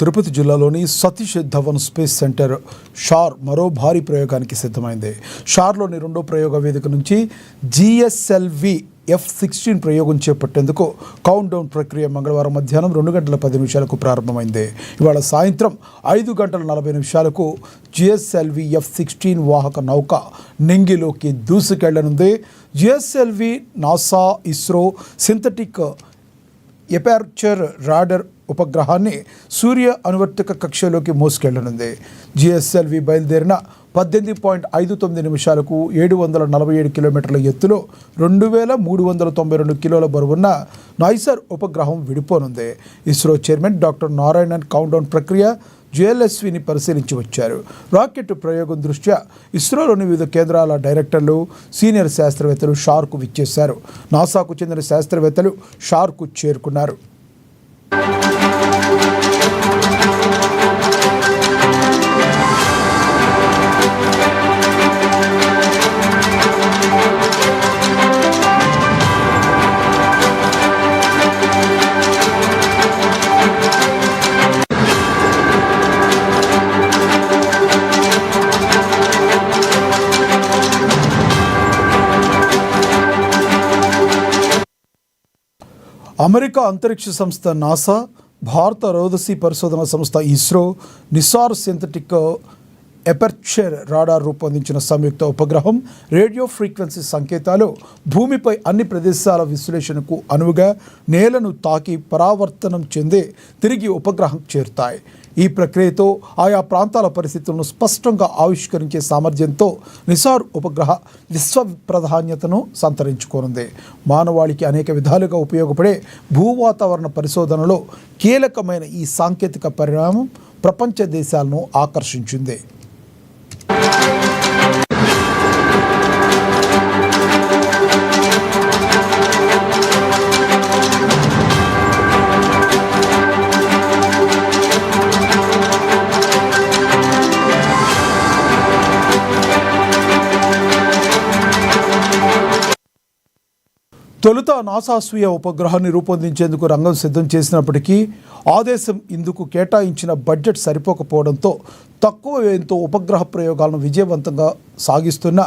తిరుపతి జిల్లాలోని Satish Dhawan space centre SHAR మరో భారీ ప్రయోగానికి సిద్ధమైంది. షార్లోని రెండో ప్రయోగ వేదిక నుంచి GSLV F-16 ప్రయోగం చేపట్టేందుకు కౌంట్డౌన్ ప్రక్రియ మంగళవారం మధ్యాహ్నం 2:10 ప్రారంభమైంది. ఇవాళ సాయంత్రం 5:40 GSLV F-16 వాహక నౌక నింగిలోకి దూసుకెళ్లనుంది. GSLV NASA, ISRO synthetic aperture radar ఉపగ్రహాన్ని సూర్య అనువర్తక కక్షలోకి మోసుకెళ్లనుంది. GSLV బయలుదేరిన 18.59 నిమిషాలకు 747 కిలోమీటర్ల ఎత్తులో 2392 కిలోల బరువున్న నైసర్ ఉపగ్రహం విడిపోనుంది. ISRO chairman doctor Narayanan countdown ప్రక్రియ JLSVని పరిశీలించి వచ్చారు. రాకెట్ ప్రయోగం దృష్ట్యా ఇస్రోలోని వివిధ కేంద్రాల డైరెక్టర్లు, సీనియర్ శాస్త్రవేత్తలు షార్కు విచ్చేశారు. నాసాకు చెందిన శాస్త్రవేత్తలు షార్కు చేరుకున్నారు. అమెరికా అంతరిక్ష సంస్థ నాసా, భారత రోదసీ పరిశోధన సంస్థ ISRO, Nisar synthetic aperture radar రూపొందించిన సంయుక్త ఉపగ్రహం రేడియో ఫ్రీక్వెన్సీ సంకేతాలు భూమిపై అన్ని ప్రదేశాల విశ్లేషణకు అనువుగా నేలను తాకి పరావర్తనం చెంది తిరిగి ఉపగ్రహం చేరుతాయి. ఈ ప్రక్రియతో ఆయా ప్రాంతాల పరిస్థితులను స్పష్టంగా ఆవిష్కరించే సామర్థ్యంతో నిసార్ ఉపగ్రహ విశ్వ ప్రాధాన్యతను సంతరించుకోనుంది. మానవాళికి అనేక విధాలుగా ఉపయోగపడే భూవాతావరణ పరిశోధనలో కీలకమైన ఈ సాంకేతిక పరిణామం ప్రపంచ దేశాలను ఆకర్షించింది. తొలుత నాసా స్వీయ ఉపగ్రహాన్ని రూపొందించేందుకు రంగం సిద్ధం చేసినప్పటికీ ఆ దేశం ఇందుకు కేటాయించిన బడ్జెట్ సరిపోకపోవడంతో తక్కువ వ్యయంతో ఉపగ్రహ ప్రయోగాలను విజయవంతంగా సాగిస్తున్న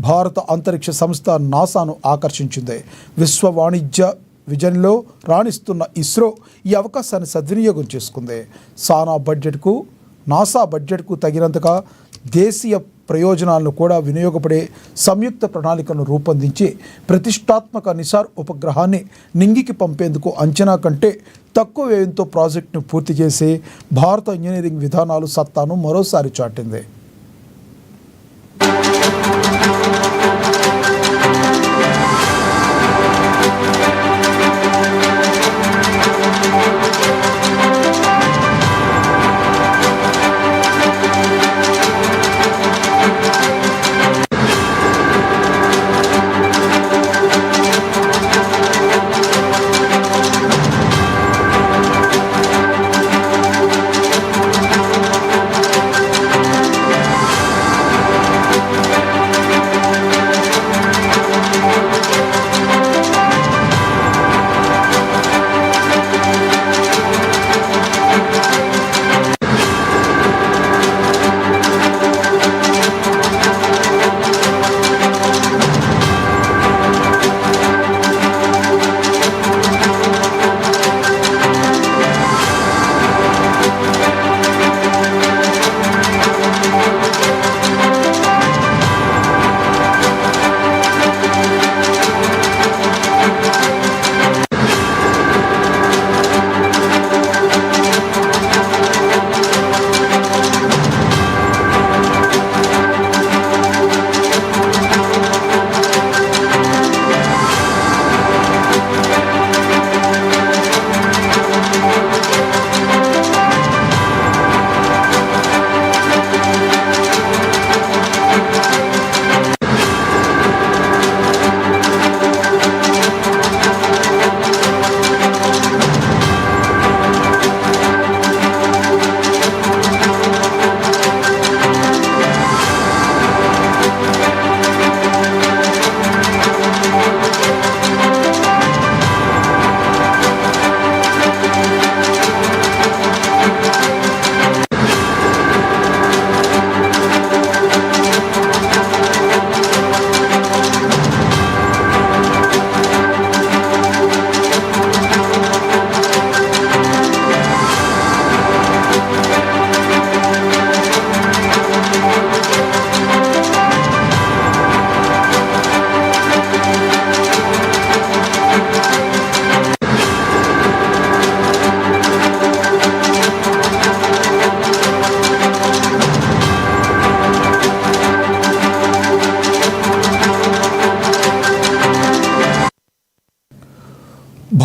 భారత అంతరిక్ష సంస్థ నాసాను ఆకర్షించింది. విశ్వ వాణిజ్య విజన్లో రాణిస్తున్న ఇస్రో ఈ అవకాశాన్ని సద్వినియోగం చేసుకుంది. నాసా బడ్జెట్కు తగినంతగా దేశీయ ప్రయోజనాలను కూడా వినియోగపడే సంయుక్త ప్రణాళికను రూపొందించి ప్రతిష్టాత్మక నిసార్ ఉపగ్రహాన్ని నింగికి పంపేందుకు అంచనా కంటే తక్కువ వ్యయంతో ప్రాజెక్టును పూర్తి చేసి భారత ఇంజనీరింగ్ విధానాలు సత్తాను మరోసారి చాటింది.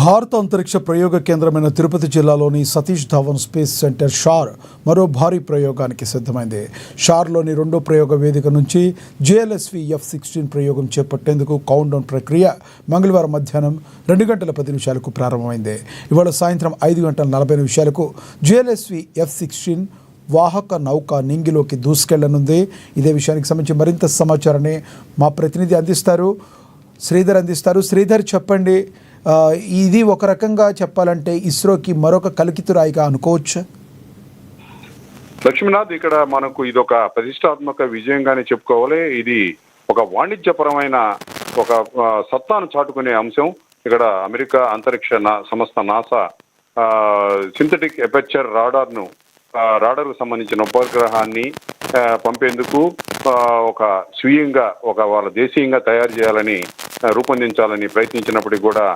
భారత అంతరిక్ష ప్రయోగ కేంద్రమైన తిరుపతి జిల్లాలోని సతీష్ ధావన్ స్పేస్ సెంటర్ షార్ మరో భారీ ప్రయోగానికి సిద్ధమైంది. షార్లోని రెండో ప్రయోగ వేదిక నుంచి JLSV F-16 ప్రయోగం చేపట్టేందుకు కౌంట్డౌన్ ప్రక్రియ మంగళవారం మధ్యాహ్నం 2:10 ప్రారంభమైంది. ఇవాళ సాయంత్రం 5:40 JLSV F-16 వాహక నౌక నింగిలోకి దూసుకెళ్లనుంది. ఇదే విషయానికి సంబంధించి మరింత సమాచారాన్ని మా ప్రతినిధి శ్రీధర్ అందిస్తారు. శ్రీధర్, చెప్పండి, ఇది ఒక రకంగా చెప్పాలంటే ఇస్రోకి మరొక కలికితురాయిగా అనుకోవచ్చు. లక్ష్మీనాథ్, ఇక్కడ మనకు ఇదొక ప్రతిష్టాత్మక విజయంగానే చెప్పుకోవాలి. ఇది ఒక వాణిజ్యపరమైన ఒక సత్తాను చాటుకునే అంశం. ఇక్కడ అమెరికా అంతరిక్ష సంస్థ నాసా సింథటిక్ ఎపర్చర్ రాడార్కు సంబంధించిన ఉపగ్రహాన్ని పంపేందుకు ఒక వాళ్ళ దేశీయంగా తయారు చేయాలని రూపొందించాలని ప్రయత్నించినప్పటికీ కూడా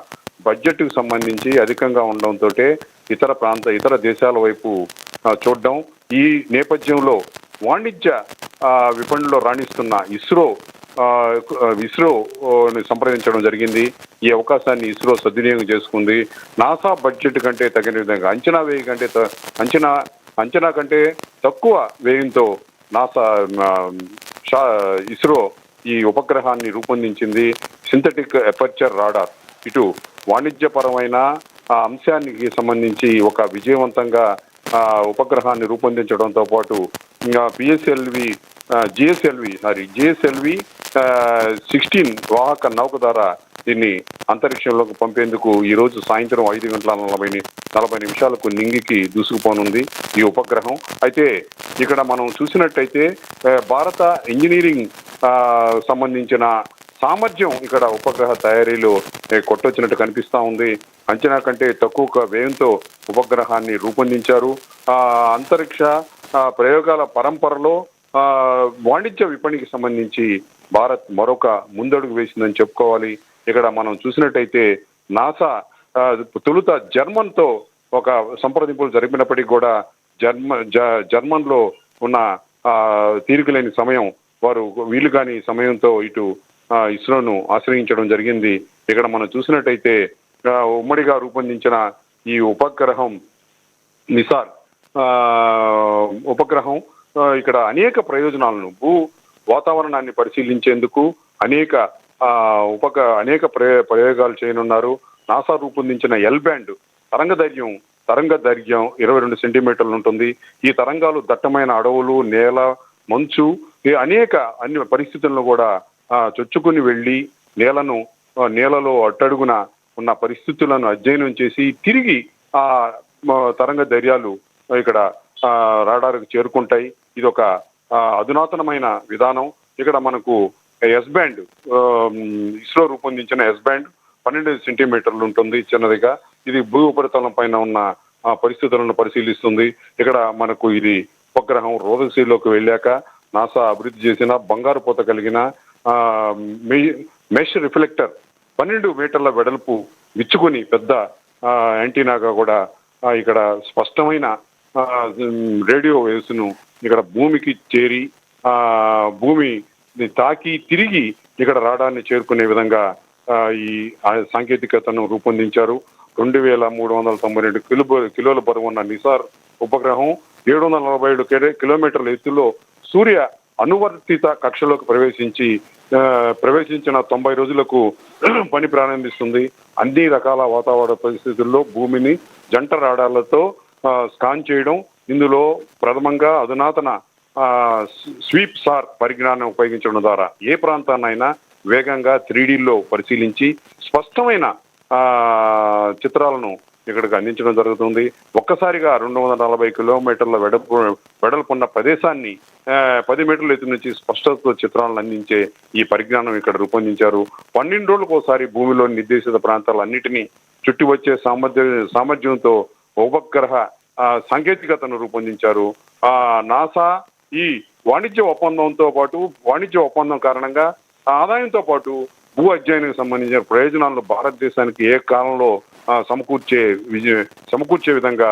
బడ్జెట్కు సంబంధించి అధికంగా ఉండడంతో ఇతర దేశాల వైపు చూడడం, ఈ నేపథ్యంలో వాణిజ్య విపణిలో రాణిస్తున్న ఇస్రోని సంప్రదించడం జరిగింది. ఈ అవకాశాన్ని ఇస్రో సద్వినియోగం చేసుకుంది. నాసా బడ్జెట్ కంటే తగిన విధంగా అంచనా కంటే తక్కువ వ్యయంతో ఇస్రో ఈ ఉపగ్రహాన్ని రూపొందించింది. సింథటిక్ ఎపర్చర్ రాడార్ ఇటు వాణిజ్యపరమైన అంశానికి సంబంధించి ఒక విజయవంతంగా ఉపగ్రహాన్ని రూపొందించడంతో పాటు GSLV 16 వాహక నౌక ద్వారా దీన్ని అంతరిక్షంలోకి పంపేందుకు ఈ రోజు సాయంత్రం 5:40 నింగికి దూసుకుపోనుంది ఈ ఉపగ్రహం. అయితే ఇక్కడ మనం చూసినట్టయితే భారత ఇంజనీరింగ్ సంబంధించిన సామర్థ్యం ఇక్కడ ఉపగ్రహ తయారీలో కొట్టొచ్చినట్టు కనిపిస్తా ఉంది. అంచనా కంటే తక్కువ వ్యయంతో ఉపగ్రహాన్ని రూపొందించారు. అంతరిక్ష ప్రయోగాల పరంపరలో వాణిజ్య విపణికి సంబంధించి భారత్ మరొక ముందడుగు వేసిందని చెప్పుకోవాలి. ఇక్కడ మనం చూసినట్టయితే నాసా తొలుత జర్మన్తో ఒక సంప్రదింపులు జరిపినప్పటికీ కూడా జర్మన్లో ఉన్న తీరికలేని సమయం వారు వీలు కాని సమయంతో ఇటు ఇస్రోను ఆశ్రయించడం జరిగింది. ఇక్కడ మనం చూసినట్టయితే ఉమ్మడిగా రూపొందించిన ఈ ఉపగ్రహం నిసార్ ఉపగ్రహం ఇక్కడ అనేక ప్రయోజనాలను వాతావరణాన్ని పరిశీలించేందుకు అనేక ప్రయోగాలు చేయనున్నారు. నాసా రూపొందించిన L-బ్యాండ్ తరంగ దైర్ఘ్యం 22 సెంటీమీటర్లు ఉంటుంది. ఈ తరంగాలు దట్టమైన అడవులు, నేల, మంచు అన్ని పరిస్థితులను కూడా చొచ్చుకుని వెళ్లి నేలలో అట్టడుగున ఉన్న పరిస్థితులను అధ్యయనం చేసి తిరిగి ఆ తరంగ ధైర్యాలు ఇక్కడ రాడార్కు చేరుకుంటాయి. ఇది ఒక అధునాతనమైన విధానం. ఇక్కడ మనకు S-బ్యాండ్ ఇస్రో రూపొందించిన S-బ్యాండ్ 12 సెంటీమీటర్లు ఉంటుంది చిన్నదిగా. ఇది భూ ఉపరితలం పైన ఉన్న పరిస్థితులను పరిశీలిస్తుంది. ఇక్కడ మనకు ఇది ఉపగ్రహం రోదసీలోకి వెళ్ళాక నాసా అభివృద్ధి చేసిన బంగారు పూత కలిగిన మెష్ రిఫ్లెక్టర్ 12 మీటర్ల వెడల్పు విచ్చుకొని పెద్ద యాంటీనాగా కూడా ఇక్కడ స్పష్టమైన రేడియో వేవ్స్ను ఇక్కడ భూమికి చేరి భూమిని తాకి తిరిగి ఇక్కడ రాడాన్ని చేరుకునే విధంగా ఈ సాంకేతికతను రూపొందించారు. 2392 కిలోల బరువు ఉన్న నిసార్ ఉపగ్రహం 747 కిలోమీటర్ల ఎత్తులో సూర్య అనువర్తిత కక్షలోకి ప్రవేశించిన 90 రోజులకు పని ప్రారంభిస్తుంది. అన్ని రకాల వాతావరణ పరిస్థితుల్లో భూమిని జంట రాడార్లతో స్కాన్ చేయడం, ఇందులో ప్రథమంగా అధునాతన స్వీప్ సార్ పరిజ్ఞానం ఉపయోగించడం ద్వారా ఏ ప్రాంతాన్నైనా వేగంగా 3Dలో పరిశీలించి స్పష్టమైన చిత్రాలను ఇక్కడికి అందించడం జరుగుతుంది. ఒక్కసారిగా 240 కిలోమీటర్ల వెడల్పున్న ప్రదేశాన్ని 10 మీటర్ల ఎత్తు నుంచి స్పష్టత చిత్రాలను అందించే ఈ పరిజ్ఞానం ఇక్కడ రూపొందించారు. 12 రోజులకు ఒకసారి భూమిలోని నిర్దేశిత ప్రాంతాలన్నిటినీ చుట్టి వచ్చే సామర్థ్యంతో ఉపగ్రహ సాంకేతికతను రూపొందించారు. నాసా ఈ వాణిజ్య ఒప్పందం కారణంగా ఆదాయంతో పాటు భూ అధ్యయనానికి సంబంధించిన ప్రయోజనాలను భారతదేశానికి ఏ కాలంలో సమకూర్చే విధంగా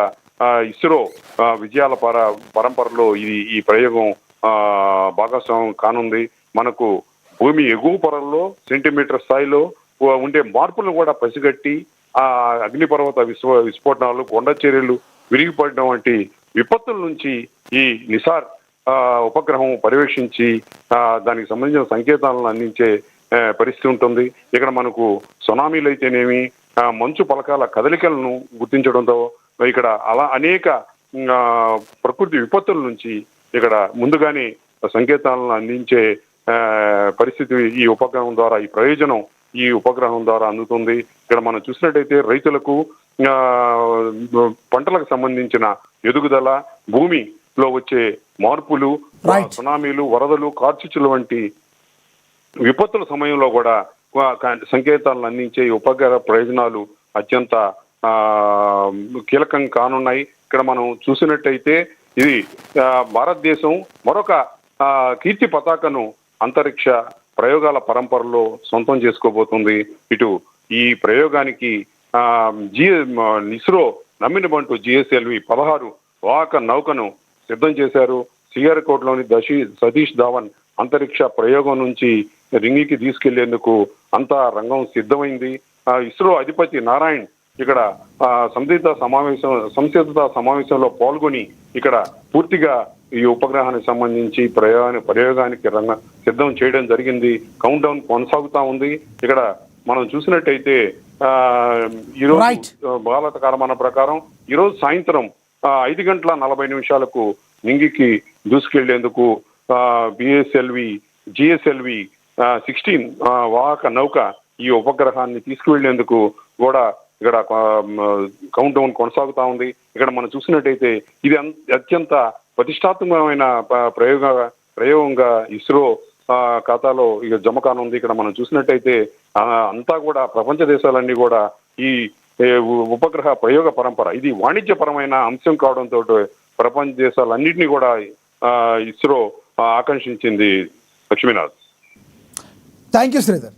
ఇస్రో విజయాల పరంపరలో ఈ ప్రయోగం భాగస్వామ్యం కానుంది. మనకు భూమి ఎగువ పొరల్లో సెంటీమీటర్ స్థాయిలో ఉండే మార్పులను కూడా పసిగట్టి ఆ అగ్నిపర్వత విస్ఫోటనాలు, కొండ చర్యలు విరిగిపడడం వంటి విపత్తుల నుంచి ఈ నిసార్ ఉపగ్రహం పర్యవేక్షించి దానికి సంబంధించిన సంకేతాలను అందించే పరిస్థితి ఉంటుంది. ఇక్కడ మనకు సునామీలు అయితేనేమి, మంచు పలకాల కదలికలను గుర్తించడంతో ఇక్కడ అలా అనేక ప్రకృతి విపత్తుల నుంచి ఇక్కడ ముందుగానే సంకేతాలను అందించే పరిస్థితి ఈ ఉపగ్రహం ద్వారా, ఈ ప్రయోజనం ఈ ఉపగ్రహం ద్వారా అందుతుంది. ఇక్కడ మనం చూసినట్టయితే రైతులకు పంటలకు సంబంధించిన ఎదుగుదల, భూమిలో వచ్చే మార్పులు, సునామీలు, వరదలు, కార్చిచ్చులు వంటి విపత్తుల సమయంలో కూడా సంకేతాలను అందించే ఉపగ్రహ ప్రయోజనాలు అత్యంత కీలకం కానున్నాయి. ఇక్కడ మనం చూసినట్టయితే ఇది భారతదేశం మరొక కీర్తి పతాకను అంతరిక్ష ప్రయోగాల పరంపరలో సొంతం చేసుకోబోతుంది. ఇటు ఈ ప్రయోగానికి ఇస్రో నమ్మిన బంటు GSLV 16 వాహక నౌకను సిద్ధం చేశారు. శ్రీహరికోటలోని సతీష్ ధావన్ అంతరిక్ష ప్రయోగం నుంచి రింగికి తీసుకెళ్లేందుకు అంతా రంగం సిద్ధమైంది. ఇస్రో అధిపతి నారాయణ్ ఇక్కడ సంసిద్ధత సమావేశంలో పాల్గొని ఇక్కడ పూర్తిగా ఈ ఉపగ్రహానికి సంబంధించి ప్రయోగానికి సిద్ధం చేయడం జరిగింది. కౌంట్ డౌన్ కొనసాగుతా ఉంది. ఇక్కడ మనం చూసినట్టయితే ఈరోజు భారత కాలమాన ప్రకారం ఈరోజు సాయంత్రం 5:40 నింగికి దూసుకెళ్లేందుకు GSLV 16 వాహక నౌక ఈ ఉపగ్రహాన్ని తీసుకువెళ్లేందుకు కూడా ఇక్కడ కౌంట్ డౌన్ కొనసాగుతా ఉంది. ఇక్కడ మనం చూసినట్టయితే ఇది అత్యంత ప్రతిష్టాత్మకమైన ప్రయోగంగా ఇస్రో ఖాతాలో ఇక జమ కానుంది. ఇక్కడ మనం చూసినట్టయితే అంతా కూడా ప్రపంచ దేశాలన్నీ కూడా ఈ ఉపగ్రహ ప్రయోగ పరంపర ఇది వాణిజ్యపరమైన అంశం కావడంతో ప్రపంచ దేశాలన్నింటినీ కూడా ఇస్రో ఆకర్షించింది. Lakshminath, thank you Sridhar.